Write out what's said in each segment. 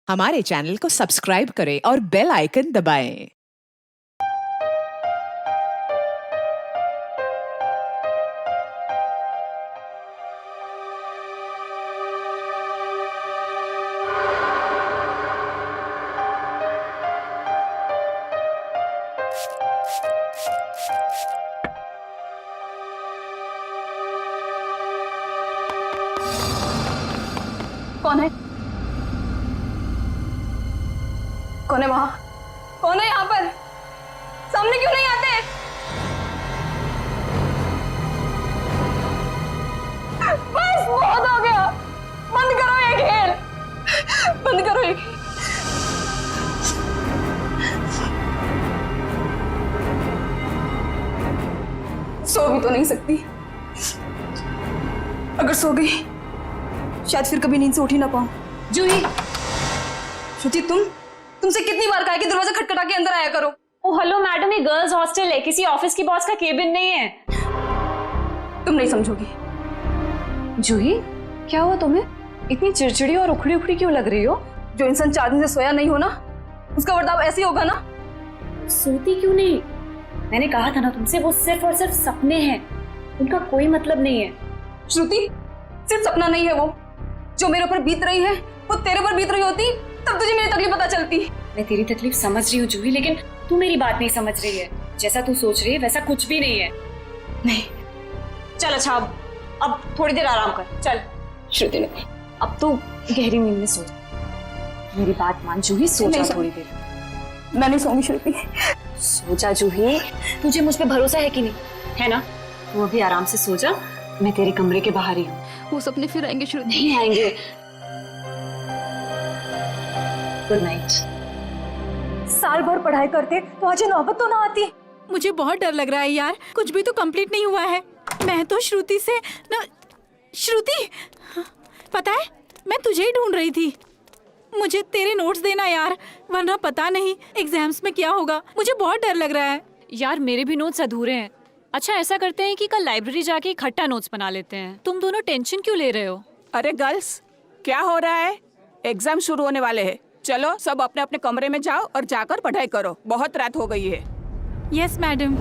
हमारे चैनल को सब्सक्राइब करें और बेल आइकन दबाएं। कौन है? कौन है वहां? कौन है यहाँ पर? सामने क्यों नहीं आते? बस बहुत हो गया। बंद करो ये खेल, बंद करो ये खेल। सो भी तो नहीं सकती। अगर सो गई शायद फिर कभी नींद से उठ ही ना पाऊं। जूही, श्रुति, तुमसे कितनी बार कहा है कि दरवाजा खटखटा के अंदर आया करो। ओ हेलो मैडम, ये गर्ल्स हॉस्टल है, किसी ऑफिस की बॉस का केबिन नहीं है। तुम नहीं समझोगी। जूही, क्या हुआ तुम्हें? इतनी चिड़चिड़ी और उखड़ी उखड़ी क्यों लग रही हो? जो इंसान 4 दिन से सोया नहीं हो ना, उसका बर्ताव ऐसे ही होगा ना। सोती क्यों नहीं? मैंने कहा था ना तुमसे, वो सिर्फ और सिर्फ सपने हैं, उनका कोई मतलब नहीं है। श्रुति, सिर्फ सपना नहीं है वो। जो मेरे ऊपर बीत रही है वो तेरे पर बीत रही होती तब तुझे मेरी तकलीफ पता चलती। मैं तेरी तकलीफ समझ रही हूँ जूही, लेकिन तू मेरी बात नहीं समझ रही है। जैसा तू सोच रही है वैसा कुछ भी नहीं है। नहीं, चल अच्छा, अब थोड़ी देर आराम कर। चल श्रुति ने अब तू गहरी नींद में सो जा। मेरी बात मान जूही, सो जा थोड़ी देर। मैं नहीं सोऊंगी श्रुति। सो जा जूही, तुझे मुझ पे भरोसा है कि नहीं? है ना? तू अभी आराम से सो जा, मैं तेरे कमरे के बाहर ही हूँ। वो सपने फिर आएंगे श्रुति। नहीं आएंगे। Good night. साल भर पढ़ाई करते तो आज ये नौबत तो ना आती। मुझे बहुत डर लग रहा है यार, कुछ भी तो कंप्लीट नहीं हुआ है। मैं तो श्रुति से न... श्रुति, पता है मैं तुझे ही ढूंढ रही थी। मुझे तेरे नोट्स देना यार, वरना पता नहीं एग्जाम्स में क्या होगा। मुझे बहुत डर लग रहा है यार। मेरे भी नोट्स अधूरे हैं। अच्छा ऐसा करते हैं कि कल लाइब्रेरी जाके इकट्ठा नोट्स बना लेते हैं। तुम दोनों टेंशन क्यों ले रहे हो? अरे गर्ल्स, क्या हो रहा है? एग्जाम शुरू होने वाले हैं। चलो सब अपने अपने कमरे में जाओ और जाकर पढ़ाई करो, बहुत रात हो गई है। Yes madam.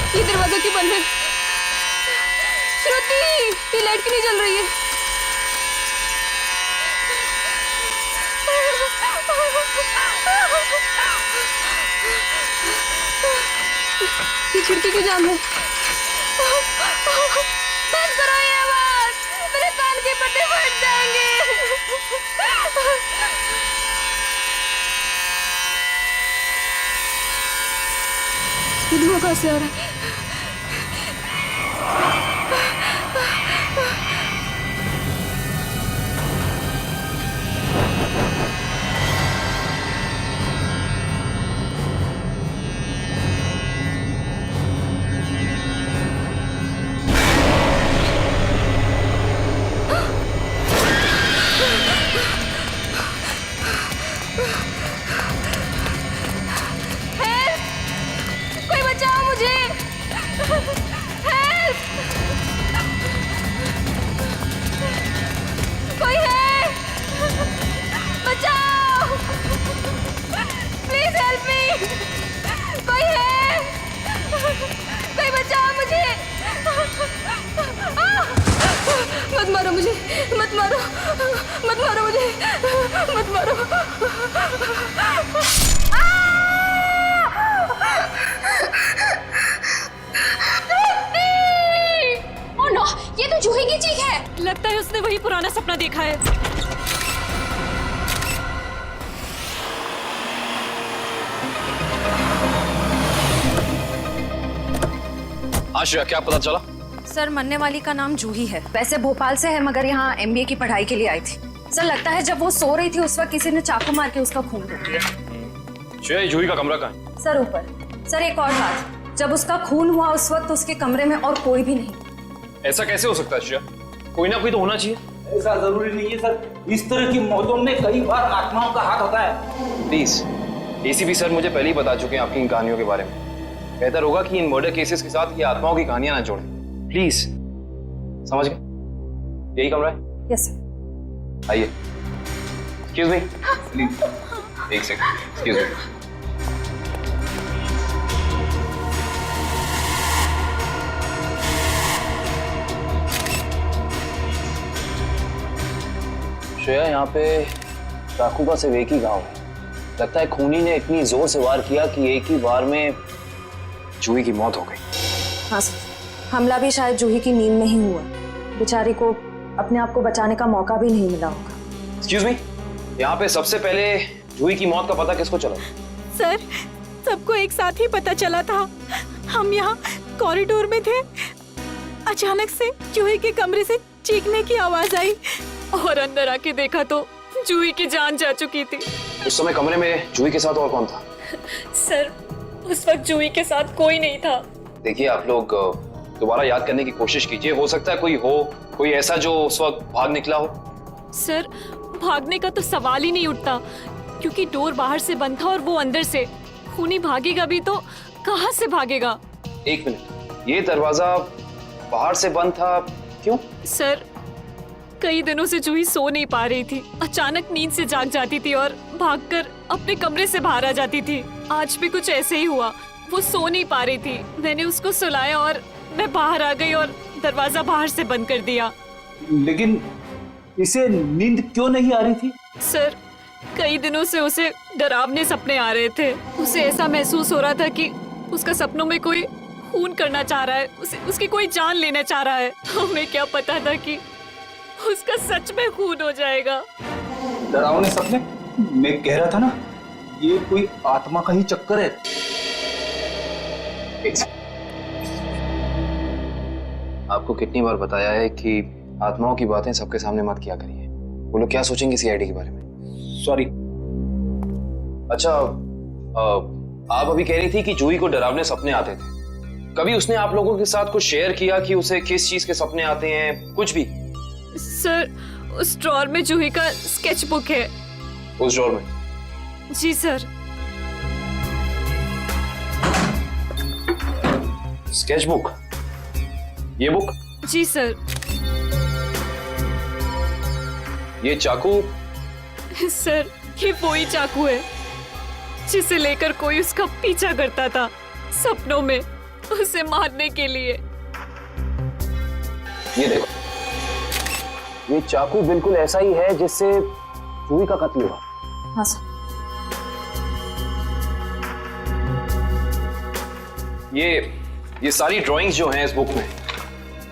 ये दरवाजा क्यों बंद है? श्रुति, ये लाइट क्यों नहीं जल रही है? ये खिड़की क्यों जाम है? बंद करो ये आवाज, मेरे कान के पट्टे फट जाएंगे। ये धुआं कहाँ से आ रहा है? कोई बचाओ मुझे! हेल्प! कोई है? बचाओ! Please help me! कोई है? कोई बचाओ मुझे! मत मारो मुझे! मत मारो! मत मारो मुझे! मत मारो! ओह नो, ये तो जूही की चीख है। लगता है उसने वही पुराना सपना देखा है। हाँ श्रेया, क्या पता चला? सर, मरने वाली का नाम जूही है। वैसे भोपाल से है, मगर यहाँ MBA की पढ़ाई के लिए आई थी। सर, लगता है जब वो सो रही थी उस वक्त किसी ने चाकू मार के उसका खून रोक दिया। श्रेया, जूही का कमरा कहाँ है? सर, ऊपर। सर, एक और बात, जब उसका खून हुआ उस वक्त उसके कमरे में और कोई भी नहीं। ऐसा कैसे हो सकता है श्रेया? कोई ना कोई तो होना चाहिए। ऐसा जरूरी नहीं है सर, इस तरह की मौतों में कई बार आत्माओं का हाथ होता है। प्लीज, ACP सर मुझे पहले ही बता चुके हैं आपकी इन कहानियों के बारे में। बेहतर होगा कि इन मर्डर केसेस के साथ ये आत्माओं की कहानियां ना जोड़ें। प्लीज, समझ गए? यही कमरा है? Yes sir. आइए। एक्सक्यूज मी, प्लीज एक सेकंड, एक्सक्यूज मी। श्रेया, यहाँ पे चाकू का सिर्फ एक ही घाव है। लगता है खूनी ने इतनी जोर से वार किया कि एक ही बार में जूही की मौत हो गई। हाँ सर, हमला भी शायद जूही की नींद में ही हुआ। बेचारी को अपने आप को बचाने का मौका भी नहीं मिला होगा। एक्सक्यूज मी, यहाँ पे सबसे पहले जूही की मौत का पता किसको चला? सर, सबको एक साथ ही पता चला था। हम यहाँ कॉरिडोर में थे, अचानक से जूही के कमरे से चीखने की आवाज आई और अंदर आके देखा तो जूही की जान जा चुकी थी। उस समय कमरे में जूही के साथ और कौन था? सर, उस वक्त जूही के साथ कोई नहीं था। देखिए, आप लोग दोबारा याद करने की कोशिश कीजिए। हो सकता है कोई ऐसा जो उस वक्त भाग निकला हो। सर, भागने का तो सवाल ही नहीं उठता, क्योंकि डोर बाहर से बंद था और वो अंदर से। खूनी भागेगा भी तो कहाँ से भागेगा? एक मिनट, ये दरवाजा बाहर से बंद था, क्यों? सर, कई दिनों से जूही सो नहीं पा रही थी। अचानक नींद से जाग जाती थी और भागकर अपने कमरे से बाहर आ जाती थी। आज भी कुछ ऐसे ही हुआ। वो सो नहीं पा रही थी, मैंने उसको सुलाया और मैं बाहर आ गई और दरवाजा बाहर से बंद कर दिया। लेकिन इसे नींद क्यों नहीं आ रही थी? सर, कई दिनों से उसे डरावने सपने आ रहे थे। उसे ऐसा महसूस हो रहा था कि उसका सपनों में कोई खून करना चाह रहा है, उसकी कोई जान लेना चाह रहा है। हमें क्या पता था कि उसका सच में खून हो जाएगा। डरावने सपने? मैं कह रहा था ना, ये कोई आत्मा का ही चक्कर है। आपको कितनी बार बताया है कि आत्माओं की बातें सबके सामने मत किया करिए। वो लोग क्या सोचेंगे CID के बारे में? सॉरी। अच्छा, आप अभी कह रही थी कि जूही को डरावने सपने आते थे। कभी उसने आप लोगों के साथ कुछ शेयर किया कि उसे किस चीज के सपने आते हैं? कुछ भी? सर, उस ड्रॉर में जूही का स्केच बुक है। उस ड्रॉर में? जी सर। Sketch book? ये बुक? जी सर। ये चाकू? सर, ये वही चाकू है जिसे लेकर कोई उसका पीछा करता था सपनों में, उसे मारने के लिए। ये देखो, ये चाकू बिल्कुल ऐसा ही है जिससे जूही का कत्ल हुआ। हाँ सर। ये सारी ड्राइंग्स जो हैं इस बुक में,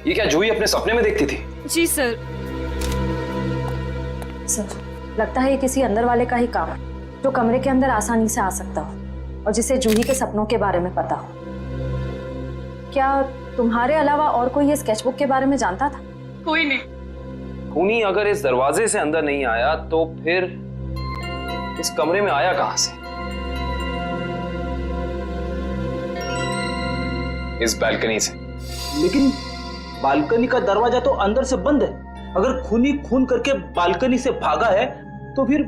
ये क्या जूही अपने सपने में देखती थी? जी सर। सर, लगता है ये किसी अंदर वाले का ही काम है, जो कमरे के अंदर आसानी से आ सकता हो और जिसे जूही के सपनों के बारे में पता हो। क्या तुम्हारे अलावा और कोई ये स्केचबुक के बारे में जानता था? कोई नहीं। खूनी अगर इस दरवाजे से अंदर नहीं आया तो फिर इस कमरे में आया कहां से? इस बालकनी से। लेकिन बालकनी का दरवाजा तो अंदर से बंद है। अगर खूनी खून करके बालकनी से भागा है तो फिर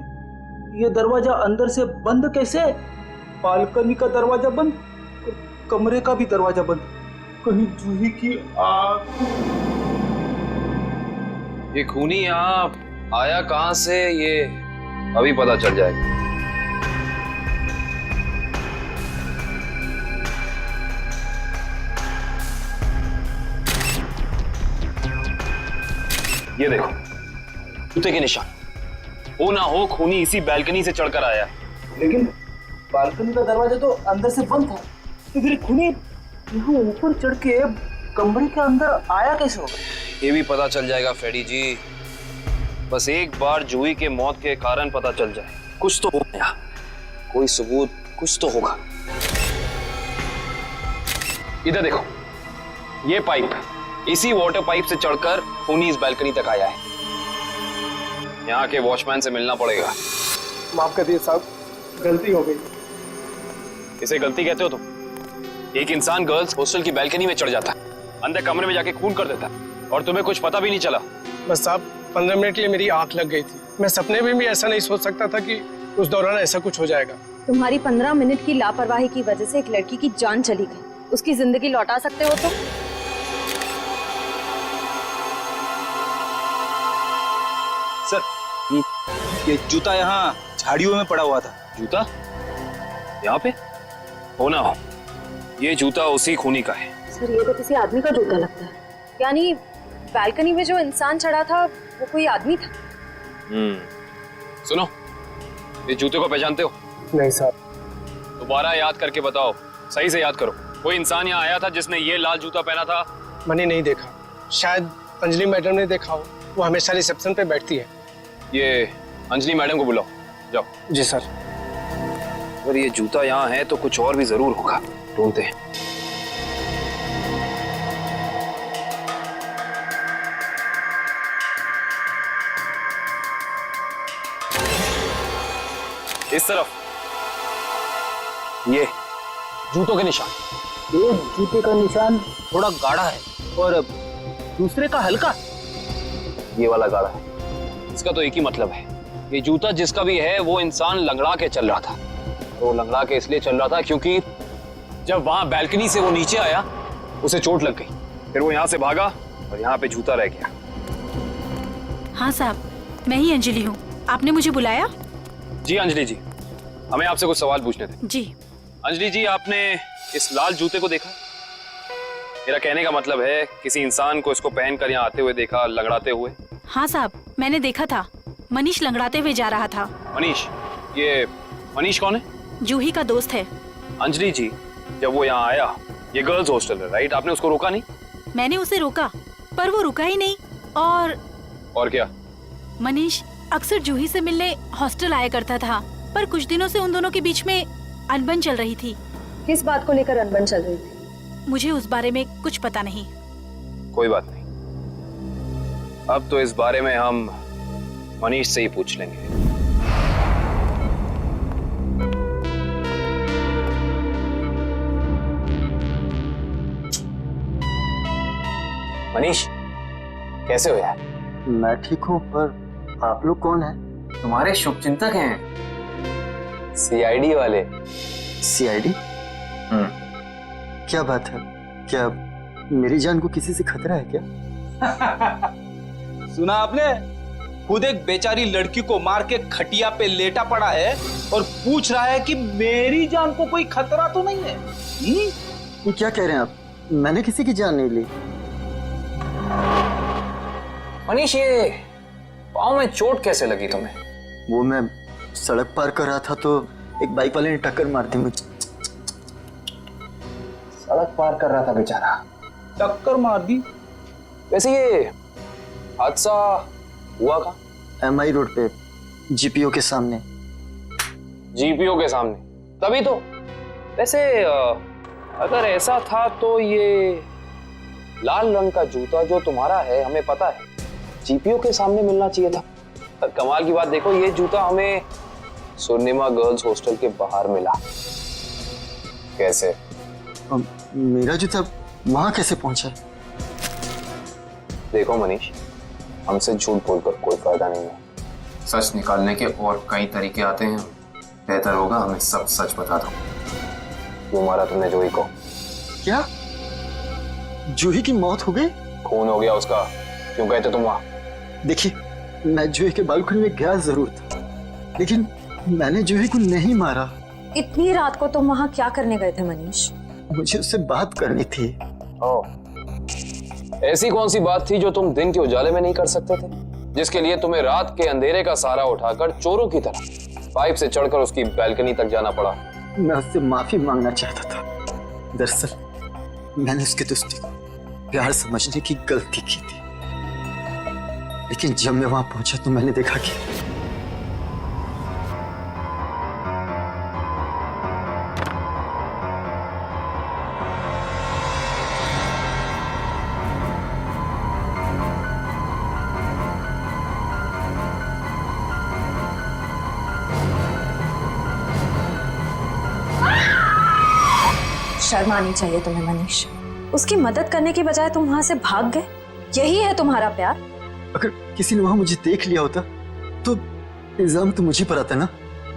ये दरवाजा अंदर से बंद कैसे? बालकनी का दरवाजा बंद, कमरे का भी दरवाजा बंद। कहीं जूही की आग? ये खूनी यहाँ आया कहां से, ये अभी पता चल जाएगा। ये देखो, जूते के निशान। हो ना हो खूनी इसी बालकनी से चढ़कर आया। लेकिन बालकनी का दरवाजा तो अंदर से बंद था, तो फिर खूनी यहाँ ऊपर चढ़ के कमरे के अंदर आया कैसे होगा? ये भी पता चल जाएगा फ्रेडी जी। बस एक बार जूही के मौत के कारण पता चल जाए, कुछ तो होगा यहाँ, कोई सबूत कुछ तो होगा। इधर देखो, ये पाइप, इसी वाटर पाइप से चढ़कर खूनी इस बैल्कनी तक आया है। यहाँ के वॉचमैन से मिलना पड़ेगा। माफ कर दिए साहब, गलती हो गई। इसे गलती कहते हो तुम? एक इंसान गर्ल्स हॉस्टल की बैल्कनी में चढ़ जाता है, अंदर कमरे में जाके खून कर देता है, और तुम्हें कुछ पता भी नहीं चला। बस साहब 15 मिनट के लिए मेरी आंख लग गई थी। मैं सपने में भी ऐसा नहीं सोच सकता था कि उस दौरान ऐसा कुछ हो जाएगा। तुम्हारी 15 मिनट की लापरवाही की वजह से एक लड़की की जान चली गई, उसकी जिंदगी लौटा सकते हो तुम? सर, ये जूता यहाँ झाड़ियों में पड़ा हुआ था। जूता यहाँ पे? हो ना हो, ये जूता उसी खूनी का है। सर, ये तो किसी आदमी का जूता लगता है। यानी बालकनी में जो इंसान चढ़ा था वो कोई आदमी था? सुनो, इस जूते को पहचानते हो? नहीं साहब। दोबारा याद करके बताओ, सही से याद करो। कोई इंसान यहाँ आया था जिसने ये लाल जूता पहना था? मैंने नहीं देखा, शायद अंजलि मैडम ने देखा हो, वो हमेशा रिसेप्शन पे बैठती है। ये अंजलि मैडम को बुलाओ, जाओ। जी सर। अगर ये जूता यहाँ है तो कुछ और भी जरूर होगा, ढूंढते हैं। इस तरफ ये जूतों के निशान। एक जूते का निशान थोड़ा गाढ़ा है और दूसरे का हल्का। ये वाला गाढ़ा है। इसका तो एक ही मतलब है, ये जूता जिसका भी है वो इंसान लंगड़ा के चल रहा था। वो लंगड़ा के इसलिए चल रहा था क्योंकि जब वहां बैल्कनी से वो नीचे आया उसे चोट लग गई, फिर वो यहाँ से भागा और यहाँ पे जूता रह गया। हाँ साहब, मैं ही अंजलि हूँ। आपने मुझे बुलाया? जी अंजलि जी, हमें आपसे कुछ सवाल पूछने थे। जी। अंजलि जी, आपने इस लाल जूते को देखा? मेरा कहने का मतलब है किसी इंसान को इसको पहनकर यहाँ आते हुए देखा, लंगड़ाते हुए? हाँ साहब, मैंने देखा था। मनीष लंगड़ाते हुए जा रहा था। मनीष? ये मनीष कौन है? जूही का दोस्त है। अंजलि जी, जब वो यहाँ आया, ये गर्ल्स हॉस्टल है राइट, आपने उसको रोका नहीं? मैंने उसे रोका पर वो रुका ही नहीं। और क्या? मनीष अक्सर जूही से मिलने हॉस्टल आया करता था, पर कुछ दिनों से उन दोनों के बीच में अनबन चल रही थी। किस बात को लेकर अनबन चल रही थी? मुझे उस बारे में कुछ पता नहीं। कोई बात नहीं, अब तो इस बारे में हम मनीष से ही पूछ लेंगे। मनीष, कैसे हो यार? मैं ठीक हूँ, पर आप लोग कौन हैं? तुम्हारे शुभचिंतक हैं, सीआईडी वाले। सीआईडी? क्या बात है? क्या मेरी जान को किसी से खतरा है क्या? सुना आपने? खुद एक बेचारी लड़की को मार के खटिया पे लेटा पड़ा है और पूछ रहा है कि मेरी जान को कोई खतरा तो नहीं है। ये क्या कह रहे हैं आप? मैंने किसी की जान नहीं ली। मनीष, ये पाँव में चोट कैसे लगी तुम्हें? वो मैं सड़क पार कर रहा था तो एक बाइक वाले ने टक्कर मार दी मुझे। सड़क पार कर रहा था बेचारा, टक्कर मार दी? वैसे ये हादसा हुआ कहाँ? एमआई रोड पे, जीपीओ के सामने। जीपीओ के सामने? तभी तो। वैसे अगर ऐसा था तो ये लाल रंग का जूता जो तुम्हारा है, हमें पता है जीपीओ के सामने मिलना चाहिए था। पर कमाल की बात देखो, ये जूता हमें स्वर्णिमा गर्ल्स हॉस्टल के बाहर मिला। कैसे? मेरा जूता वहां कैसे पहुंचा? देखो मनीष, हमसे झूठ बोलकर कोई फायदा नहीं है। सच निकालने के और कई तरीके आते हैं। बेहतर होगा हमें सब सच बता दो। क्यों मारा तुमने जूही को? क्या जूही की मौत हो गई? खून हो गया उसका। क्यों गए थे तुम वहां? देखिए, मैं जूही के बालकनी में गया जरूर था, लेकिन मैंने जूही को नहीं मारा। इतनी रात को तुम वहाँ क्या करने गए थे मनीष? मुझे उससे बात करनी थी। ओह, ऐसी कौन सी बात थी जो तुम दिन के उजाले में नहीं कर सकते थे, जिसके लिए तुम्हें रात के अंधेरे का सहारा उठाकर चोरों की तरह पाइप से चढ़कर उसकी बैल्कनी तक जाना पड़ा? मैं उससे माफी मांगना चाहता था। दरअसल मैंने उसके दोस्ती को प्यार समझने की गलती की थी, लेकिन जब मैं वहां पहुंचा तो मैंने देखा कि शर्म आनी चाहिए तुम्हें मनीष। उसकी मदद करने की बजाय तुम वहां से भाग गए। यही है तुम्हारा प्यार? अगर किसी ने वहां मुझे देख लिया होता तो इल्जाम तो मुझे पर आता ना।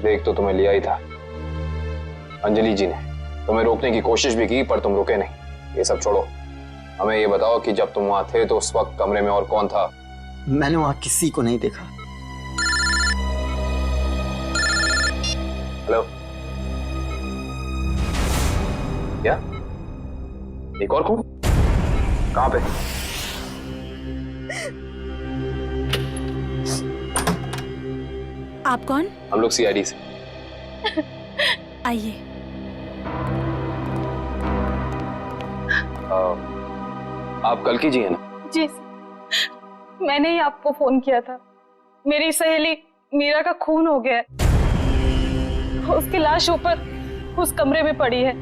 देख तो तुम्हें लिया ही था। अंजलि जी ने तुम्हें रोकने की कोशिश भी की पर तुम रुके नहीं। ये सब छोड़ो, हमें ये बताओ कि जब तुम वहां थे तो उस वक्त कमरे में और कौन था? मैंने वहां किसी को नहीं देखा। हेलो, क्या एक और खून? कहां पे? आप कौन? हम लोग सीआईडी से। आइए। आप कल की जी है ना? जी मैंने ही आपको फोन किया था। मेरी सहेली मीरा का खून हो गया है। उसकी लाश ऊपर उस कमरे में पड़ी है।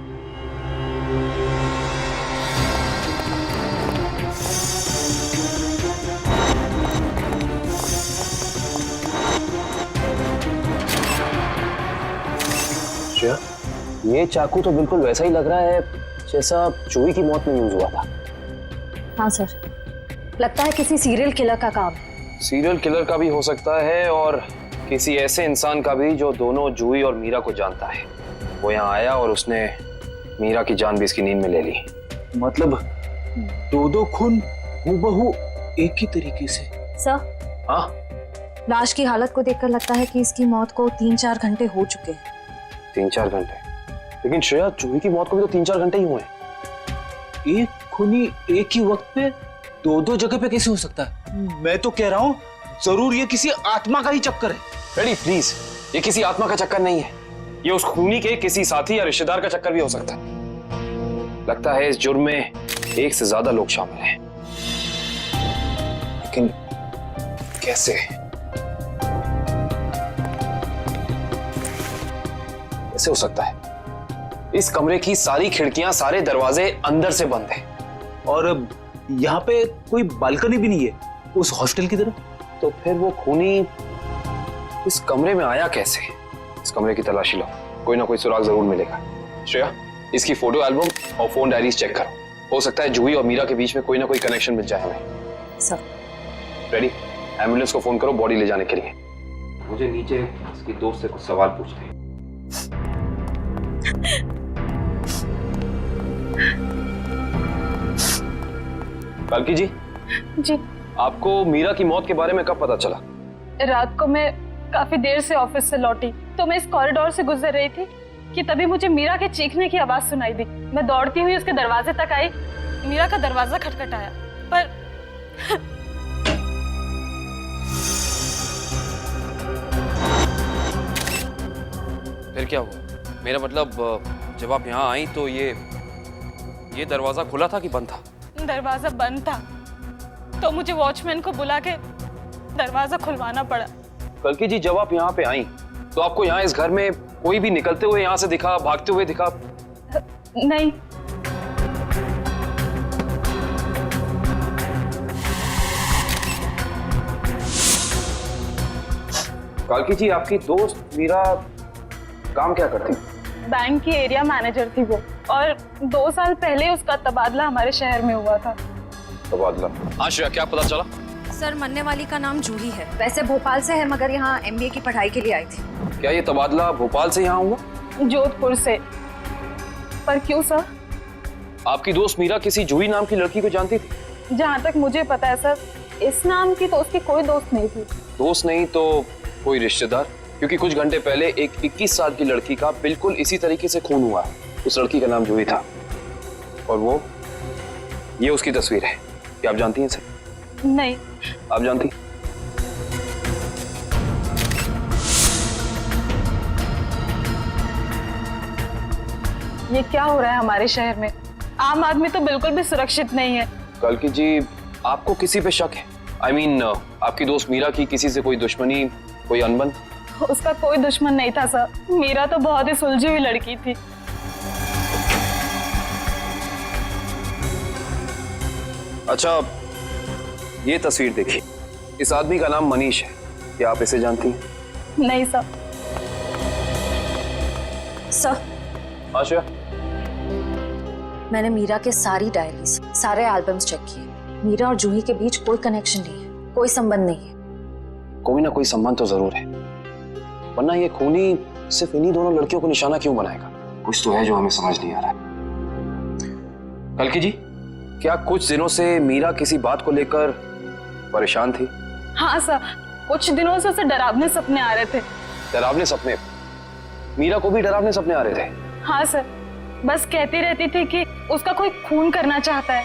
श्रेया, ये चाकू तो बिल्कुल वैसा ही लग रहा है जैसा जूही की मौत में यूज हुआ था। हाँ सर, लगता है किसी सीरियल किलर का काम। सीरियल किलर का भी हो सकता है और किसी ऐसे इंसान का भी जो दोनों जूही और मीरा को जानता है। वो यहाँ आया और उसने मीरा की जान भी इसकी नींद में ले ली। मतलब दो खून हूबहू एक ही तरीके से। सर, हाँ, लाश की हालत को देखकर लगता है कि इसकी मौत को 3-4 घंटे हो चुके हैं। 3-4 घंटे? लेकिन श्रेया, जूही की मौत को भी तो 3-4 घंटे ही हुए हैं। एक खूनी एक ही वक्त पे दो जगह पे कैसे हो सकता है? मैं तो कह रहा हूँ जरूर ये किसी आत्मा का ही चक्कर है। रेडी प्लीज, ये किसी आत्मा का चक्कर नहीं है। ये उस खूनी के किसी साथी या रिश्तेदार का चक्कर भी हो सकता है। लगता है इस जुर्म में एक से ज्यादा लोग शामिल हैं। लेकिन कैसे? कैसे हो सकता है? इस कमरे की सारी खिड़कियां, सारे दरवाजे अंदर से बंद हैं। और यहाँ पे कोई बालकनी भी नहीं है उस हॉस्टल की तरफ। तो फिर वो खूनी इस कमरे में आया कैसे? इस कमरे की तलाशी लो, कोई ना कोई सुराग जरूर मिलेगा। श्रेया, इसकी फोटो एल्बम और फोन डायरीज चेक करो। हो सकता है जूही और मीरा के बीच में कोई ना कोई कनेक्शन मिल जाए हमें। सर, रेडी, एम्बुलेंस को फोन करो बॉडी ले जाने के लिए। मुझे नीचे इसकी दोस्त से कुछ सवाल पूछने हैं। कालकी जी। जी। आपको मीरा की मौत के बारे में कब पता चला? रात को मैं काफी देर से ऑफिस से लौटी तो मैं इस कॉरिडोर से गुजर रही थी कि तभी मुझे मीरा के चीखने की आवाज सुनाई दी। मैं दौड़ती हुई उसके दरवाजे तक आई। मीरा का दरवाजा खटखटाया पर फिर क्या हुआ? मेरा मतलब जब आप यहाँ आई तो ये दरवाजा खुला था कि बंद था? दरवाजा बंद था तो मुझे वॉचमैन को बुला के दरवाजा खुलवाना पड़ा। कल्कि जी, जब आप यहाँ पे आई तो आपको यहाँ इस घर में कोई भी निकलते हुए यहाँ से दिखा, भागते हुए दिखा? नहीं। कालकी जी, आपकी दोस्त मीरा काम क्या करती? बैंक की एरिया मैनेजर थी वो, और 2 साल पहले उसका तबादला हमारे शहर में हुआ था। तबादला? हाँ श्रेया, क्या पता चला? सर, मरने वाली का नाम जूही है। वैसे भोपाल से है मगर यहाँ MBA की पढ़ाई के लिए आई थी। क्या ये तबादला भोपाल से यहाँ हुआ? जोधपुर से। पर क्यों सर? आपकी दोस्त मीरा किसी जूही नाम की लड़की को जानती थी? जहाँ तक मुझे पता है सर, इस नाम की तो उसकी कोई दोस्त नहीं थी। दोस्त नहीं तो कोई रिश्तेदार? क्योंकि कुछ घंटे पहले एक 21 साल की लड़की का बिल्कुल इसी तरीके से खून हुआ। उस लड़की का नाम जूही था और ये उसकी तस्वीर है। क्या आप जानती हैं इसे? नहीं। आप जानती? ये क्या हो रहा है हमारे शहर में? आम आदमी तो बिल्कुल भी सुरक्षित नहीं है। कल्कि जी, आपको किसी पे शक है? I mean, आपकी दोस्त मीरा की किसी से कोई दुश्मनी, कोई अनबन? उसका कोई दुश्मन नहीं था सर। मीरा तो बहुत ही सुलझी हुई लड़की थी। अच्छा, ये तस्वीर देखिए। इस आदमी का नाम मनीष है। क्या आप इसे जानती हैं? नहीं सर। सर, आशा, मैंने मीरा के सारी डायरीज, सारे एल्बम्स चेक किए। मीरा और जूही के बीच कोई कनेक्शन नहीं है, कोई संबंध नहीं है। कोई ना कोई संबंध तो जरूर है, वरना ये खूनी सिर्फ इन्हीं दोनों लड़कियों को निशाना क्यों बनाएगा? कुछ तो है जो हमें समझ नहीं आ रहा है। कल्कि जी, क्या कुछ दिनों से मीरा किसी बात को लेकर परेशान थी? हाँ सर, कुछ दिनों से उसे डरावने सपने आ रहे थे। डरावने सपने? मीरा को भी डरावने सपने आ रहे थे? हाँ सर, बस कहती रहती थी कि उसका कोई खून करना चाहता है।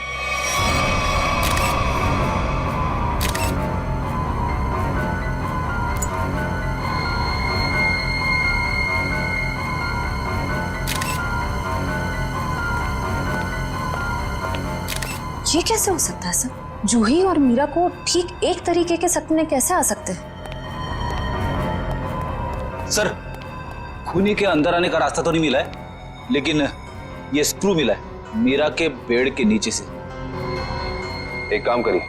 ये कैसे हो सकता है सर? जूही और मीरा को ठीक एक तरीके के सपने कैसे आ सकते हैं? सर, खूनी के अंदर आने का रास्ता तो नहीं मिला है, लेकिन ये स्क्रू मिला है मीरा के बेड के नीचे से। एक काम करिए,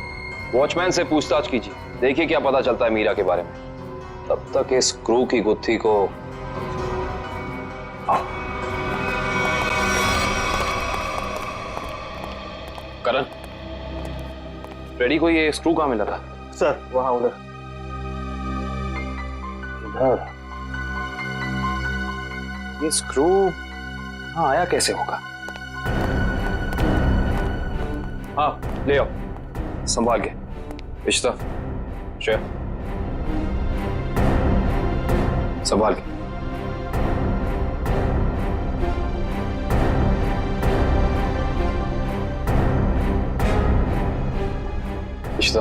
वॉचमैन से पूछताछ कीजिए, देखिए क्या पता चलता है मीरा के बारे में। तब तक इस स्क्रू की गुत्थी को करण, रेडी को ये स्क्रू कहाँ मिला था? सर वहां उधर। इधर? ये स्क्रू हाँ आया कैसे होगा? हाँ ले आओ, संभाल के। इश्ता, श्रेया, संभाल के। इश्ता,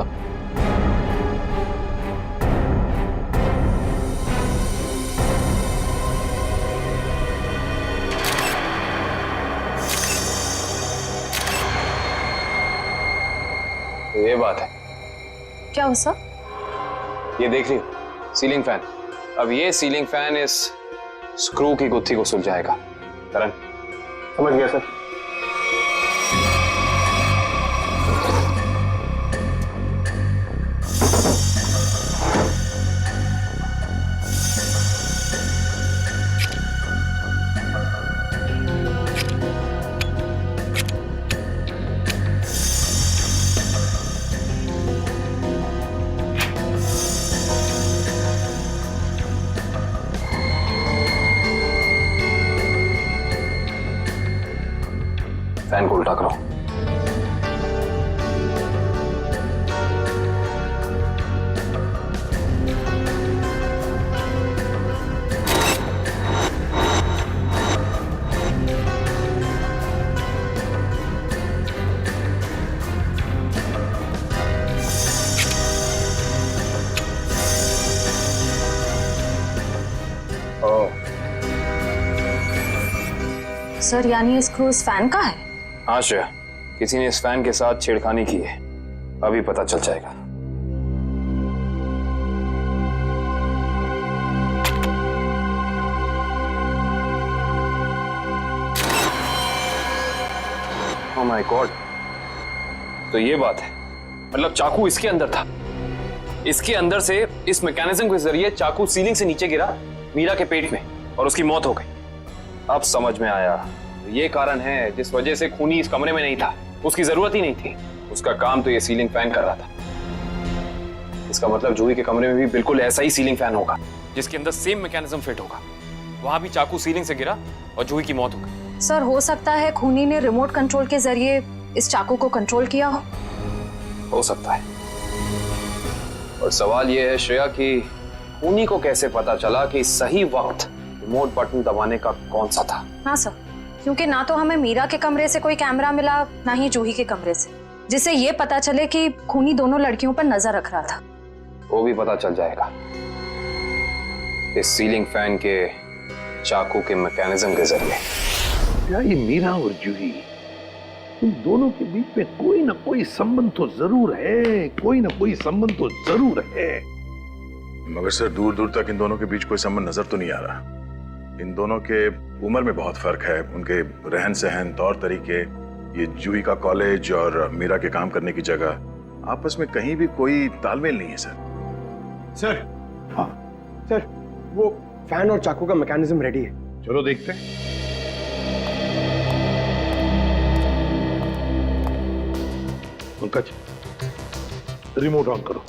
ये बात है। क्या हो सर? ये देख रही हो, सीलिंग फैन। अब ये सीलिंग फैन इस स्क्रू की गुत्थी को सुलझाएगा। करण, समझ गया सर। फैन को उल्टा करो। सर यानी ये स्क्रू इस फैन का है? हाँ श्रेया, किसी ने इस फैन के साथ छेड़खानी की है, अभी पता चल जाएगा। ओह माय गॉड, तो ये बात है, मतलब चाकू इसके अंदर था। इसके अंदर से इस मैकेनिज्म के जरिए चाकू सीलिंग से नीचे गिरा मीरा के पेट में और उसकी मौत हो गई। अब समझ में आया, ये कारण है जिस वजह से खूनी इस कमरे में नहीं था। उसकी जरूरत ही नहीं थी, उसका काम तो ये सीलिंग फैन कर रहा था। इसका मतलब जूही के कमरे में भी बिल्कुल ऐसा ही सीलिंग फैन होगा जिसके अंदर सेम मैकेनिज्म फिट होगा। वहां भी चाकू सीलिंग से गिरा और जूही की मौत हो गई। सर हो सकता है खूनी ने रिमोट कंट्रोल के जरिए इस चाकू को कंट्रोल किया हो सकता है। और सवाल ये है श्रेया कि खूनी को कैसे पता चला कि सही वक्त रिमोट बटन दबाने का कौन सा था? हाँ सर, क्योंकि ना तो हमें मीरा के कमरे से कोई कैमरा मिला, ना ही जूही के कमरे से, जिससे ये पता चले कि खूनी दोनों लड़कियों पर नजर रख रहा था। वो भी पता चल जाएगा इस सीलिंग फैन के चाकू के मैकेनिज्म के जरिए। क्या ये मीरा और जूही, इन दोनों के बीच में कोई ना कोई संबंध तो जरूर है, कोई ना कोई संबंध तो जरूर है। मगर सर दूर दूर तक इन दोनों के बीच कोई संबंध नजर तो नहीं आ रहा। इन दोनों के उम्र में बहुत फर्क है, उनके रहन सहन, तौर तरीके, ये जूही का कॉलेज और मीरा के काम करने की जगह, आपस में कहीं भी कोई तालमेल नहीं है सर। सर, हाँ सर, वो फैन और चाकू का मैकेनिज्म रेडी है। चलो देखते हैं। पंकज, रिमोट ऑन करो।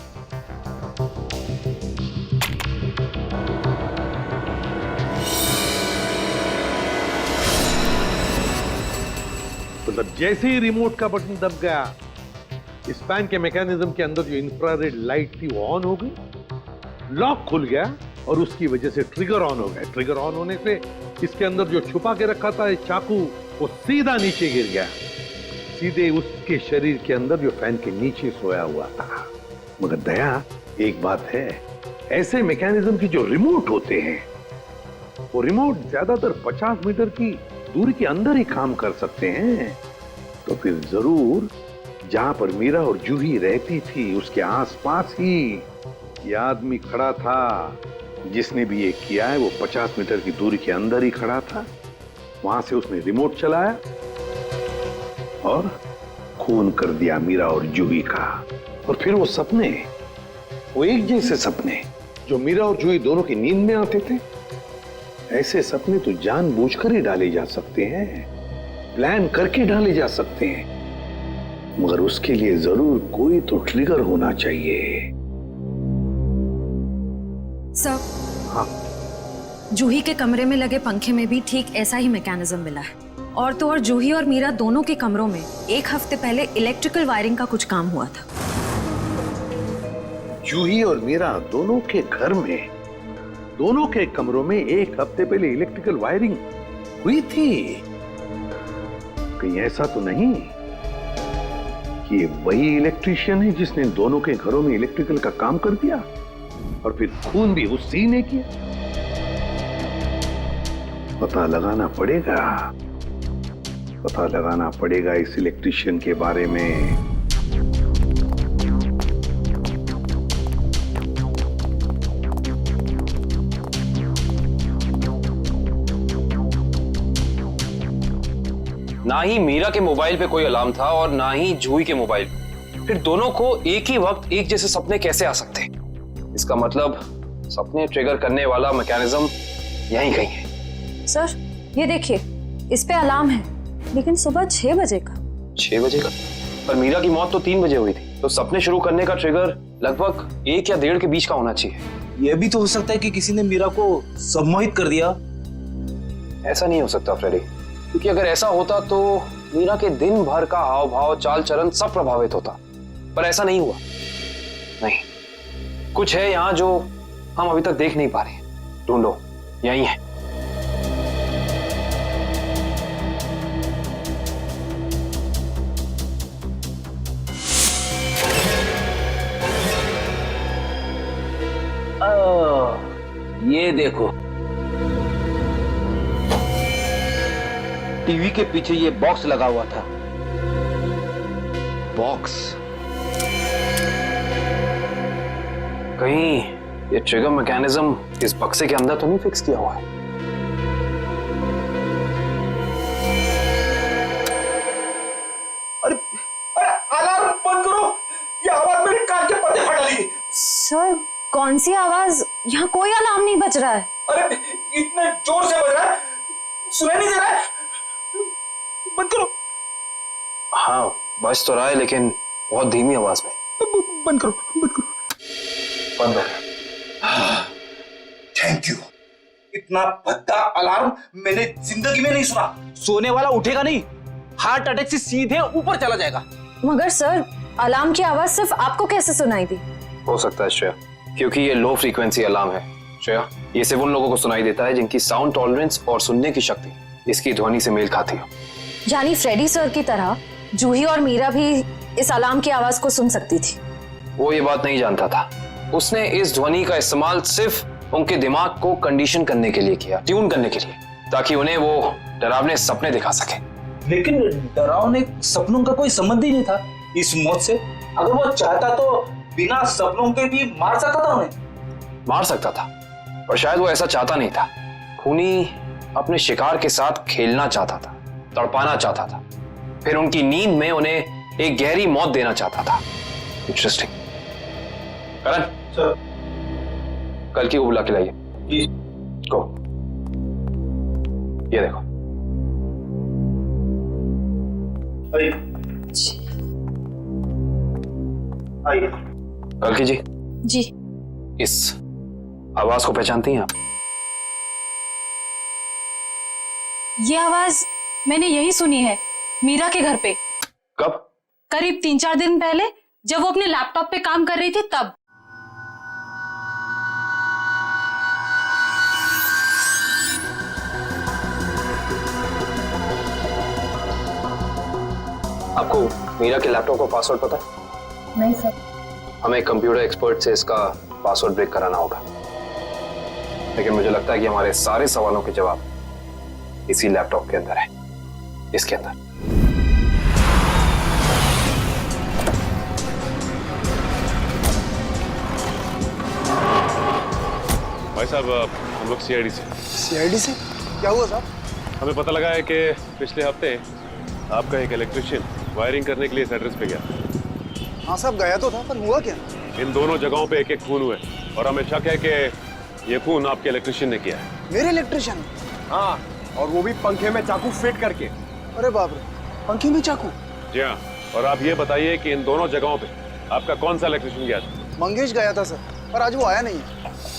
मतलब जैसे ही रिमोट का बटन दब गया, इस फैन के मैकेनिज्म के अंदर जो इंफ्रारेड लाइट थी वो ऑन हो गई, लॉक खुल गया और उसकी वजह से ट्रिगर ऑन हो गया। ट्रिगर ऑन होने से इसके अंदर जो छुपा के रखा था चाकू, वो सीधा नीचे गिर गया, सीधे उसके शरीर के अंदर जो फैन के नीचे सोया हुआ था। मगर दया, एक बात है, ऐसे मैकेनिज्म की जो रिमोट होते हैं, वो रिमोट ज्यादातर 50 मीटर की दूरी के अंदर ही काम कर सकते हैं। तो फिर जरूर जहां पर मीरा और जूही रहती थी उसके आसपास ही ये आदमी खड़ा था। जिसने भी ये किया है वो 50 मीटर की दूरी के अंदर ही खड़ा था। वहां से उसने रिमोट चलाया और खून कर दिया मीरा और जूही का। और फिर वो सपने, वो एक जैसे सपने जो मीरा और जूही दोनों की नींद में आते थे, ऐसे सपने तो जानबूझकर ही डाले जा सकते हैं, प्लान करके डाले जा सकते हैं, मगर उसके लिए जरूर कोई तो ट्रिगर होना चाहिए। सर, हाँ, जूही के कमरे में लगे पंखे में भी ठीक ऐसा ही मैकेनिज्म मिला है। और तो और जूही और मीरा दोनों के कमरों में एक हफ्ते पहले इलेक्ट्रिकल वायरिंग का कुछ काम हुआ था। जूही और मीरा दोनों के घर में, दोनों के कमरों में एक हफ्ते पहले इलेक्ट्रिकल वायरिंग हुई थी। कहीं ऐसा तो नहीं कि वही इलेक्ट्रीशियन है जिसने दोनों के घरों में इलेक्ट्रिकल का काम कर दिया और फिर खून भी उसी ने किया? पता लगाना पड़ेगा इस इलेक्ट्रीशियन के बारे में। ना ही मीरा के मोबाइल पे कोई अलार्म था और ना ही जूही के मोबाइल पे। फिर दोनों को एक ही वक्त एक जैसे सपने कैसे आ सकते हैं? इसका मतलब सपने ट्रिगर करने वाला मैकेनिज्म यहीं कहीं है। सर, ये देखिए, इस पे अलार्म है, लेकिन सुबह 6 बजे का। 6 बजे का? पर मीरा की मौत तो 3 बजे हुई थी, तो सपने शुरू करने का ट्रिगर लगभग 1 या 1.5 के बीच का होना चाहिए। यह भी तो हो सकता है कि किसी ने मीरा को सम्मोहित कर दिया। ऐसा नहीं हो सकता फ्रेडी, क्योंकि अगर ऐसा होता तो मीरा के दिन भर का हाव भाव, चाल चलन सब प्रभावित होता। पर ऐसा नहीं हुआ। नहीं, कुछ है यहाँ जो हम अभी तक देख नहीं पा रहे। ढूंढो, यही है। ये देखो, टीवी के पीछे ये बॉक्स लगा हुआ था। बॉक्स? कहीं ये ट्रिगर मैकेनिज्म इस बक्से के अंदर तो नहीं फिक्स किया हुआ है? अरे अलार्म बंद करो, ये आवाज मेरे कान के पर्दे फाड़ डाली। सर, कौन सी आवाज? यहाँ कोई अलार्म नहीं बज रहा है। अरे इतने जोर से बज रहा है, सुनाई नहीं दे रहा है। बंद करो। हाँ, बज तो रहा है, लेकिन बहुत धीमी आवाज में। बंद करो, बंद करो। बंद हो गया। Thank you. इतना भद्दा अलार्म मैंने जिंदगी में नहीं सुना। सोने वाला उठेगा नहीं, हार्ट अटैक से सीधे ऊपर चला जाएगा। मगर सर, अलार्म की आवाज सिर्फ आपको कैसे सुनाई दी? हो सकता है श्रेया, क्योंकि ये लो फ्रीक्वेंसी अलार्म है। श्रेया, ये सिर्फ उन लोगों को सुनाई देता है जिनकी साउंड टॉलरेंस और सुनने की शक्ति इसकी ध्वनि से मेल खाती हो। यानी फ्रेडी सर की तरह जूही और मीरा भी इस अलार्म की आवाज को सुन सकती थी। वो ये बात नहीं जानता था। उसने इस ध्वनि का इस्तेमाल सिर्फ उनके दिमाग को कंडीशन करने के लिए किया, ट्यून करने के लिए, ताकि उन्हें वो डरावने सपने दिखा सके। लेकिन डरावने सपनों का कोई संबंध ही नहीं था इस मौत से। अगर वो चाहता तो बिना सपनों के भी मार सकता था उन्हें। मार सकता था, पर शायद वो ऐसा चाहता नहीं था। खूनी अपने शिकार के साथ खेलना चाहता था, तड़पाना चाहता था, फिर उनकी नींद में उन्हें एक गहरी मौत देना चाहता था। इंटरेस्टिंग। करण सर, कल की को बुला के लाइए। जी। को ये देखो। अरे आइए। कल्कि जी, जी। इस आवाज को पहचानती हैं आप? ये आवाज मैंने यही सुनी है, मीरा के घर पे। कब? करीब 3-4 दिन पहले, जब वो अपने लैपटॉप पे काम कर रही थी तब। आपको मीरा के लैपटॉप का पासवर्ड पता है? नहीं सर। हमें कंप्यूटर एक्सपर्ट से इसका पासवर्ड ब्रेक कराना होगा, लेकिन मुझे लगता है कि हमारे सारे सवालों के जवाब इसी लैपटॉप के अंदर है, इसके अंदर। भाई साहब, हम लोग सीआईडी से। सीआईडी से? क्या हुआ साहब? हमें पता लगा है कि पिछले हफ्ते आपका एक इलेक्ट्रिशियन वायरिंग करने के लिए इस एड्रेस पे गया। हाँ साहब, गया तो था, पर हुआ क्या? इन दोनों जगहों पे एक एक खून हुए और हमें शक है कि ये खून आपके इलेक्ट्रिशियन ने किया है। मेरे इलेक्ट्रिशियन? हाँ, और वो भी पंखे में चाकू फिट करके। अरे बाप रे, पंखे में चाकू? जी हाँ, और आप ये बताइए कि इन दोनों जगहों पे आपका कौन सा इलेक्ट्रिशियन गया था? मंगेश गया था सर, पर आज वो आया नहीं है।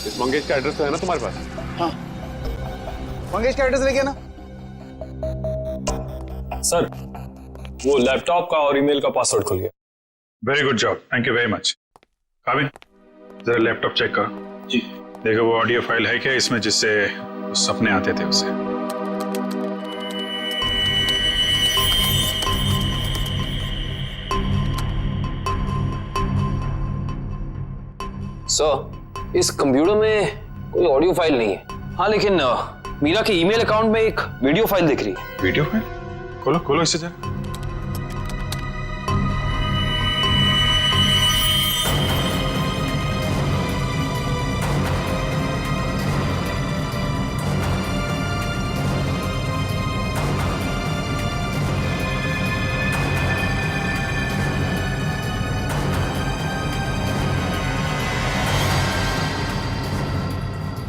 इस मंगेश का एड्रेस तो है ना तुम्हारे पास? हाँ, मंगेश का एड्रेस लेके ना। सर, वो लैपटॉप का और ईमेल का पासवर्ड खुल गया। Very good job, thank you very much. काबिन, जरा लैपटॉप चेक करो। जी। देखो वो ऑडियो फाइल है क्या इसमें, जिससे सपने आते थे उसे। सर, इस कंप्यूटर में कोई ऑडियो फाइल नहीं है। हाँ, लेकिन मीरा के ईमेल अकाउंट में एक वीडियो फाइल दिख रही है। Video file? खोलो खोलो इसे जरा।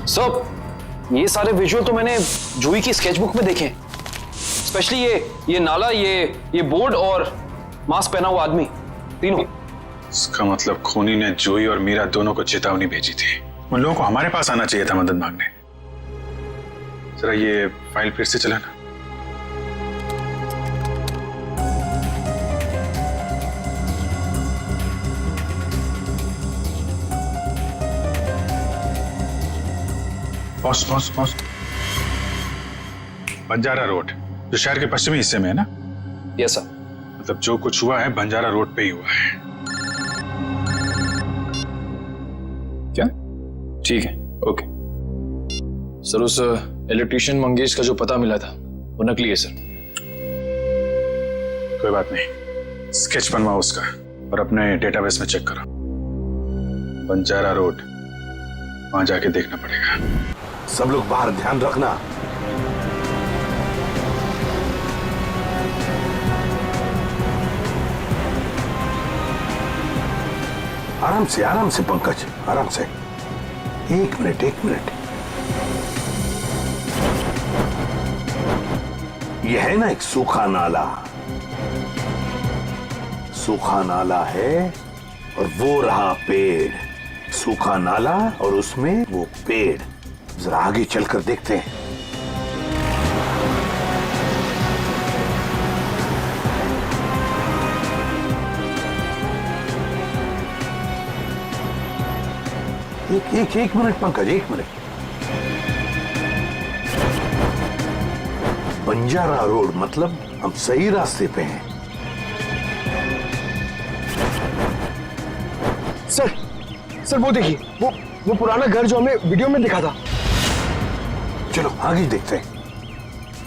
सर, ये सारे विजुअल तो मैंने जूही की स्केचबुक में देखे हैं। स्पेशली ये नाला, ये बोर्ड और मास्क पहना हुआ आदमी, तीनों। इसका मतलब खूनी ने जूही और मीरा दोनों को चेतावनी भेजी थी। उन लोगों को हमारे पास आना चाहिए था मदद मांगने। जरा ये फाइल फिर से चलाना। Pause pause pause. Banjara road, जो शहर के पश्चिमी हिस्से में है ना? Yes sir. मतलब जो कुछ हुआ है बंजारा रोड पे ही हुआ है। क्या? ठीक है, ओके। सर, उस इलेक्ट्रिशियन मंगेश का जो पता मिला था वो नकली है सर। कोई बात नहीं, स्केच बनवाओ उसका और अपने डेटाबेस में चेक करो। बंजारा रोड, वहां जाके देखना पड़ेगा। सब लोग बाहर ध्यान रखना। आराम से पंकज, आराम से। एक मिनट। यह है ना एक सूखा नाला है और वो रहा पेड़। सूखा नाला और उसमें वो पेड़। जरा आगे चलकर देखते हैं। एक मिनट पंकज, एक मिनट। बंजारा रोड, मतलब हम सही रास्ते पे हैं। सर वो देखिए, वो पुराना घर जो हमें वीडियो में दिखा था। चलो आगे देखते हैं।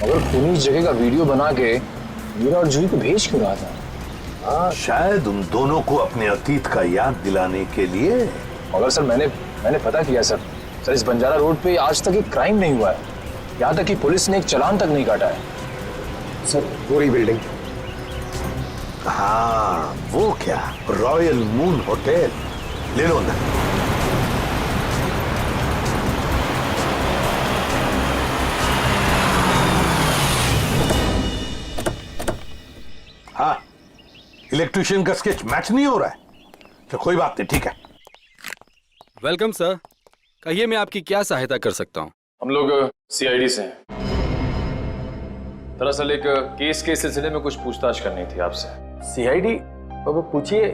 अगर खूनी इस जगह का वीडियो बना के मीरा और जूही को भेज क्यों रहा था? हाँ, शायद उन दोनों को अपने अतीत का याद दिलाने के लिए। मगर सर, मैंने पता किया सर, इस बंजारा रोड पे आज तक एक क्राइम नहीं हुआ है। यहाँ तक कि पुलिस ने एक चालान तक नहीं काटा है। सर, वो रही बिल्डिंग। हाँ, वो क्या, रॉयल मून होटल। ले लो अंदर। हाँ, इलेक्ट्रिशियन का स्केच मैच नहीं हो रहा है। तो कोई बात नहीं, ठीक है। वेलकम सर, कहिए मैं आपकी क्या सहायता कर सकता हूँ? हम लोग सीआईडी से हैं। दरअसल एक केस के सिलसिले में कुछ पूछताछ करनी थी आपसे। सीआईडी? बाबा पूछिए,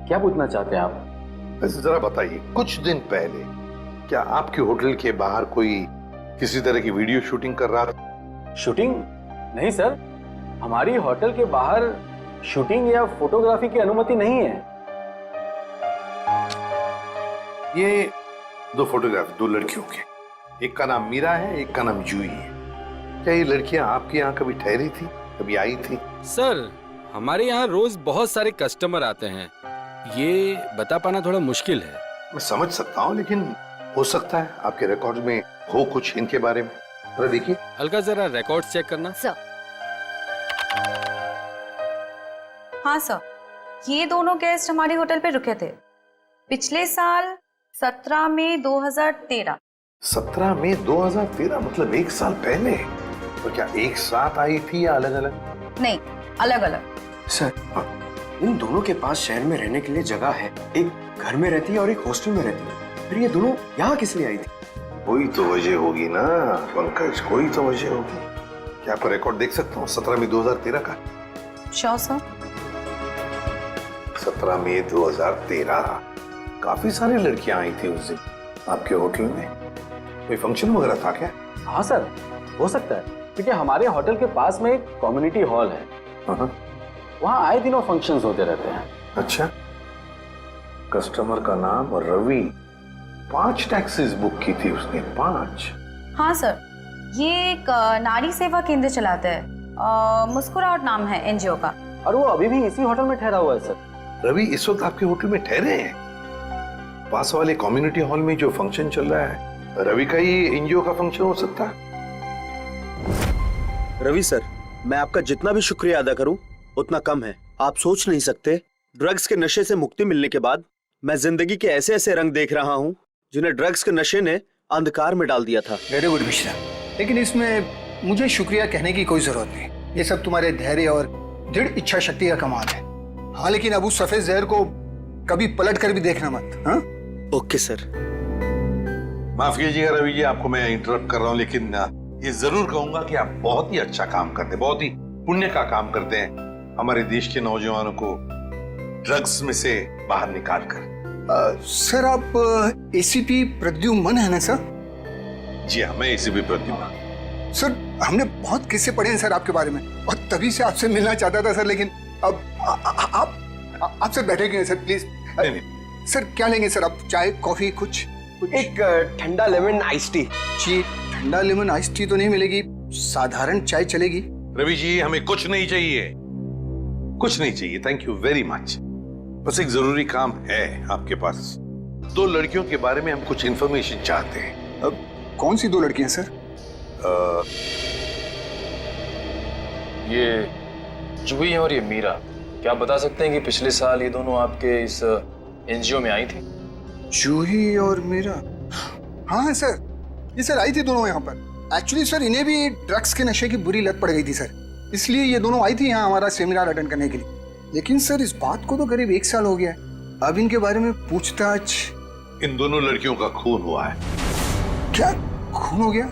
क्या पूछना चाहते हैं आप? वैसे जरा बताइए, कुछ दिन पहले क्या आपके होटल के बाहर कोई किसी तरह की वीडियो शूटिंग कर रहा था? शूटिंग? नहीं सर, हमारी होटल के बाहर शूटिंग या फोटोग्राफी की अनुमति नहीं है। ये दो फोटोग्राफ, दो लड़कियों के, एक का नाम मीरा है, एक का नाम जूही है। क्या ये लड़कियां आपके यहाँ कभी ठहरी थी, कभी आई थी? सर, हमारे यहाँ रोज बहुत सारे कस्टमर आते हैं, ये बता पाना थोड़ा मुश्किल है। मैं समझ सकता हूँ, लेकिन हो सकता है आपके रिकॉर्ड में हो कुछ इनके बारे में। जरा देखिए। हल्का जरा रिकॉर्ड चेक करना। सर। हाँ सर, ये दोनों गेस्ट हमारे होटल पे रुके थे पिछले साल 17 मई 2013। 17 मई 2013, मतलब एक साल पहले। तो क्या एक साथ आई थी या अलग अलग? नहीं, अलग अलग। सर, इन दोनों के पास शहर में रहने के लिए जगह है, एक घर में रहती है और एक हॉस्टल में रहती है, फिर ये दोनों यहाँ किस लिए आई थी? कोई तो वजह होगी ना पंकज, कोई तो वजह होगी। क्या आपका रिकॉर्ड देख सकता हूँ 17 मई 2013 का? Sure sir. 17 मई 2013, काफी सारी लड़कियां आई थी उस दिन आपके होटल में। कोई फंक्शन वगैरह था क्या? हाँ सर, हो सकता है, क्योंकि हमारे होटल के पास में एक कम्युनिटी हॉल है, वहाँ आए दिनों फंक्शंस होते रहते हैं। अच्छा, कस्टमर का नाम रवि, 5 टैक्सीज बुक की थी उसने, 5। हाँ सर, ये एक नारी सेवा केंद्र चलाता है, मुस्कुराहट नाम है एनजीओ का, और वो अभी भी इसी होटल में ठहरा हुआ है सर। रवि इस वक्त आपके होटल में ठहरे हैं? पास वाले कम्युनिटी हॉल में जो फंक्शन चल रहा है, रवि का ही एनजीओ का फंक्शन हो सकता है? रवि सर, मैं आपका जितना भी शुक्रिया अदा करूं उतना कम है। आप सोच नहीं सकते, ड्रग्स के नशे से मुक्ति मिलने के बाद मैं जिंदगी के ऐसे ऐसे रंग देख रहा हूं जिन्हें ड्रग्स के नशे ने अंधकार में डाल दिया था। वेरी गुड मिश्रा, लेकिन इसमें मुझे शुक्रिया कहने की कोई जरूरत नहीं। ये सब तुम्हारे धैर्य और दृढ़ इच्छा शक्ति का कमाल है। हाँ, लेकिन अब उस सफेद जहर को कभी पलट कर भी देखना मत। हाँ? Okay sir. माफ कीजिएगा रवि जी, आपको मैं इंटरप्ट कर रहा हूँ, लेकिन ये जरूर कहूंगा कि आप बहुत ही अच्छा काम करते हैं, बहुत ही पुण्य का काम करते हैं हमारे देश के नौजवानों को ड्रग्स में से बाहर निकाल कर। सर, आप एसीपी प्रद्युम्न है ना सर? जी हाँ, मैं एसीपी प्रद्युम्न। सर, हमने बहुत किस्से पढ़े हैं सर आपके बारे में, और तभी से आपसे मिलना चाहता था सर, लेकिन अब आप सर बैठेंगे सर प्लीज? नहीं। सर क्या लेंगे सर आप? चाय, कॉफी, कुछ? एक ठंडा लेमन आइस टी। जी, ठंडा लेमन आइस टी तो नहीं मिलेगी, साधारण चाय चलेगी। रवि जी, हमें कुछ नहीं चाहिए, कुछ नहीं चाहिए, थैंक यू वेरी मच। बस एक जरूरी काम है आपके पास। 2 लड़कियों के बारे में हम कुछ इंफॉर्मेशन चाहते हैं। अब कौन सी 2 लड़कियां सर? ये जूही और ये मीरा, क्या आप बता सकते हैं कि पिछले साल ये दोनों आपके इस एनजीओ में आई थी? जूही और मीरा? हाँ सर, ये सर आई थी दोनों यहाँ पर। एक्चुअली सर, इन्हें भी ड्रग्स के नशे की बुरी लत पड़ गई थी सर, इसलिए ये दोनों आई थी यहाँ हमारा सेमिनार अटेंड करने के लिए। लेकिन सर, इस बात को तो करीब 1 साल हो गया है। अब इनके बारे में पूछताछ। इन दोनों लड़कियों का खून हुआ है। क्या खून हो गया?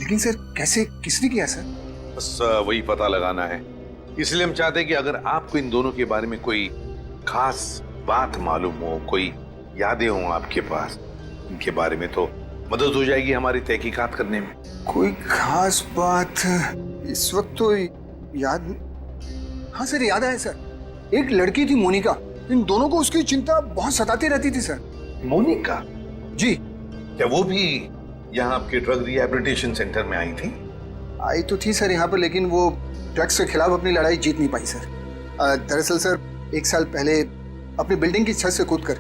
लेकिन सर कैसे, किसने किया सर? बस वही पता लगाना है, इसलिए हम चाहते हैं कि अगर आपको इन दोनों के बारे में कोई खास बात मालूम हो, कोई यादें हो आपके पास इनके बारे में, तो मदद हो जाएगी हमारी तहकीकात करने में। कोई खास बात इस वक्त तो याद। हाँ सर, याद आया सर, एक लड़की थी मोनिका, इन दोनों को उसकी चिंता बहुत सताती रहती थी सर। मोनिका? जी। क्या वो भी यहाँ आपके ड्रग रिहैबिलिटेशन सेंटर में आई थी? आई तो थी सर यहाँ पर, लेकिन वो ड्रग्स के खिलाफ अपनी लड़ाई जीत नहीं पाई सर। दरअसल सर, 1 साल पहले अपनी बिल्डिंग की छत से कूदकर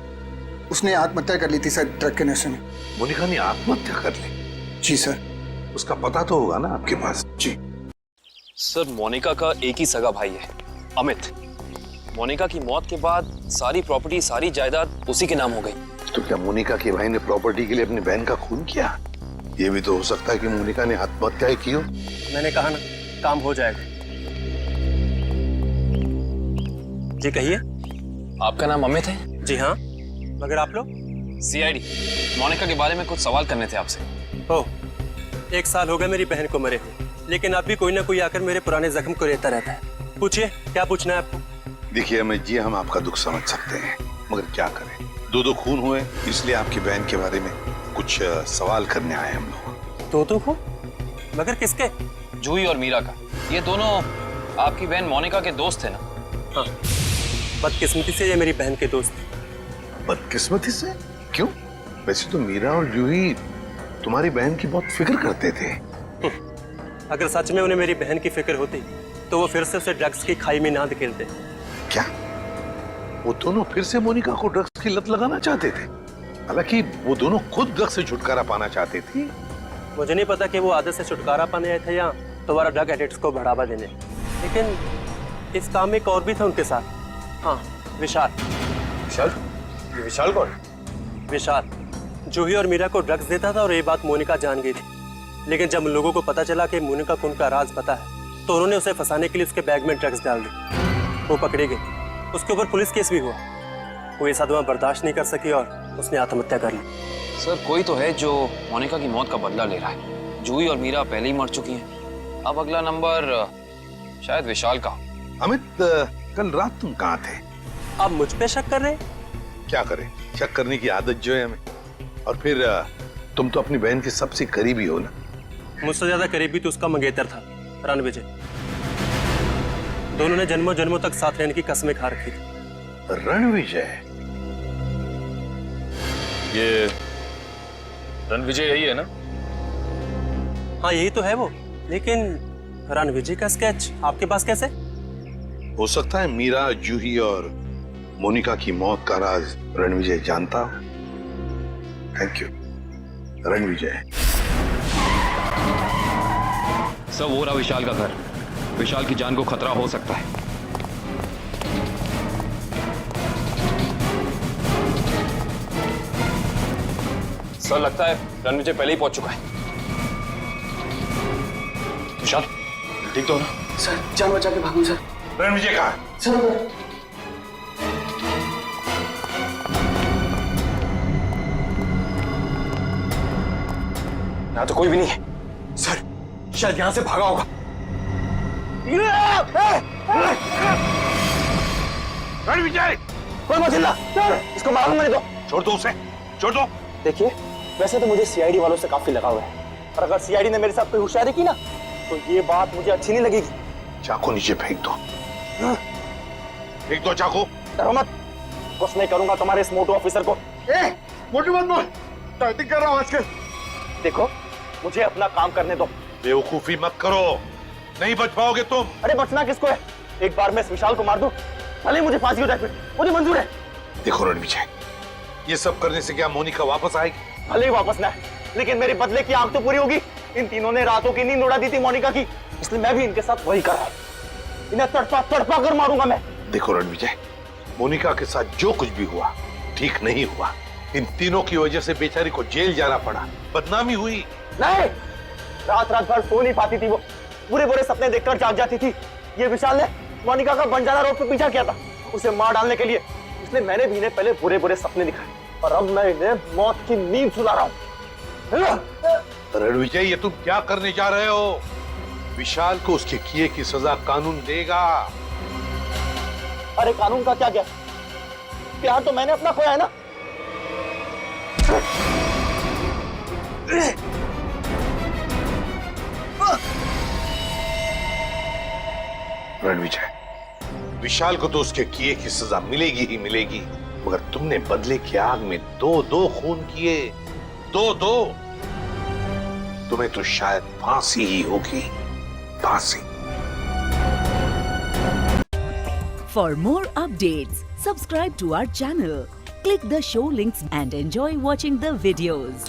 उसने आत्महत्या कर ली थी सर, ड्रग के नशे में। मोनिका ने आत्महत्या कर ली? जी सर। उसका पता तो होगा ना आपके पास? जी सर, मोनिका का एक ही सगा भाई है, अमित। मोनिका की मौत के बाद सारी प्रॉपर्टी, सारी जायदाद उसी के नाम हो गई। तो क्या मोनिका के भाई ने प्रॉपर्टी के लिए अपनी बहन का खून किया? ये भी तो हो सकता है कि मोनिका ने आत्महत्या की हो। मैंने कहा ना, काम हो जाएगा। जी कहिए। आपका नाम अमित है? जी हाँ, मगर आप लोग? सीआईडी, मोनिका के बारे में कुछ सवाल करने थे आपसे। ओह, 1 साल हो गया मेरी बहन को मरे हुए, लेकिन अब भी कोई ना कोई आकर मेरे पुराने जख्म को रहता रहता है। पूछिए, क्या पूछना है आपको? देखिए अमित जी, हम आपका दुख समझ सकते हैं, मगर क्या करें, 2 खून हुए, इसलिए आपकी बहन के बारे में कुछ सवाल करने आए हम लोग। 2 खून? मगर किसके? जूही और मीरा का। ये दोनों आपकी बहन मोनिका के दोस्त थे ना? हाँ, बदकिस्मती से ये मेरी बहन के दोस्त। बदकिस्मती से? क्यों? वैसे तो मीरा और जूही तुम्हारी बहन की बहुत फिक्र करते थे। अगर सच में उन्हें मेरी बहन की फिक्र होती तो वो फिर से उसे ड्रग्स की खाई में ना धकेलते। क्या वो दोनों फिर से मोनिका को ड्रग्स की लत लगाना चाहते थे? हालांकि वो दोनों खुद ड्रग्स से छुटकारा पाना चाहते थे। मुझे नहीं पता कि वो आदत से छुटकारा पाने आए थे या दोबारा ड्रग एडिक्ट्स को बढ़ावा देने, लेकिन इस काम में एक और भी था उनके साथ। हाँ, विशाल। विशाल? ये विशाल कौन? विशाल जूही और मीरा को ड्रग्स देता था और ये बात मोनिका जान गई थी, लेकिन जब लोगों को पता चला कि मोनिका को उनका राज पता है तो उन्होंने उसे फंसाने के लिए उसके बैग में ड्रग्स डाल दी। वो पकड़ी गई, उसके ऊपर पुलिस केस भी हुआ। वो ये सदमा बर्दाश्त नहीं कर सकी और उसने आत्महत्या कर ली। सर, कोई तो है जो मोनिका की मौत का बदला ले रहा है। जूही और मीरा पहले ही मर चुकी हैं। अब अगला नंबर शायद विशाल का। अमित, कल रात तुम कहाँ थे? आप मुझ पे शक कर रहे हैं? क्या करें, शक करने की आदत जो है हमें। और फिर तुम तो अपनी बहन के सबसे करीबी हो ना। मुझसे ज्यादा करीबी तो उसका मंगेतर था, रणविजय। दोनों ने जन्मों जन्मों तक साथ रहने की कसमें खा रखी थी। रणविजय? ये रणविजय यही है ना? हाँ, यही तो है वो, लेकिन रणविजय का स्केच आपके पास कैसे? हो सकता है मीरा, जूही और मोनिका की मौत का राज रणविजय जानता हो। Thank you Ranvijay. सर, वो रहा विशाल का घर। विशाल की जान को खतरा हो सकता है। सर, लगता है रणविजय पहले ही पहुंच चुका है। विशाल, ठीक तो हो ना? सर, जान बचा के भागूं सर। रणविजय कहाँ है? सर, यहाँ तो कोई भी नहीं है। सर, शायद यहाँ से भागा होगा। रणविजय! कोई मत हिलना, इसको मारूंगा नहीं तो। छोड़ दो उसे, छोड़ दो। देखिए, वैसे तो मुझे सीआईडी वालों से काफी लगाव है, पर अगर सीआईडी ने मेरे साथ कोई होशियारी की ना तो ये बात मुझे अच्छी नहीं लगेगी। चाकू नीचे फेंक दो। फेंक दो चाकू। डरो मत, कुछ नहीं करूंगा तुम्हारे इस मोटू ऑफिसर को। मोटू मत बोल, टाइटिंग कर रहा हूं आजकल। देखो, मुझे अपना काम करने दो। बेवकूफी मत करो, नहीं बच पाओगे तुम। अरे बचना किसको है? एक बार मैं इस विशाल को मार दूं, भले मुझे फांसी हो जाए, फिर मुझे मंजूर है। देखो रणविजय, ये सब करने से क्या मोनिका वापस आएगी? भले ही वापस ना है, लेकिन मेरे बदले की आंख तो पूरी होगी। इन तीनों ने रातों की नींद उड़ा दी थी मोनिका की, इसलिए मैं भी इनके साथ वही कर रहा हूं। इन्हें तड़पा तड़पा कर मारूंगा मैं। देखो रणविजय, मोनिका के साथ जो कुछ भी हुआ ठीक नहीं हुआ। इन तीनों की वजह से बेचारी को जेल जाना पड़ा, बदनामी हुई। नहीं, रात रात भर सो नहीं पाती थी वो, बुरे बुरे सपने देखकर जाग जाती थी। ये विशाल ने मोनिका का बंजारा रोड पे पीछा किया था उसे मार डालने के लिए, इसलिए मैंने भी इन्हें पहले बुरे बुरे सपने दिखाए और अब मैं इन्हें मौत की नींद सुला रहा हूं। रणविजय, ये तुम क्या करने जा रहे हो? विशाल को उसके किए की सजा कानून देगा। अरे कानून का क्या गया? प्यार तो मैंने अपना खोया है ना। रणविजय, विशाल को तो उसके किए की सजा मिलेगी ही मिलेगी, मगर तुमने बदले की आग में दो खून किए, दो। तुम्हें तो शायद फांसी ही होगी, फांसी। For more updates, subscribe to our channel, click the show links and enjoy watching the videos.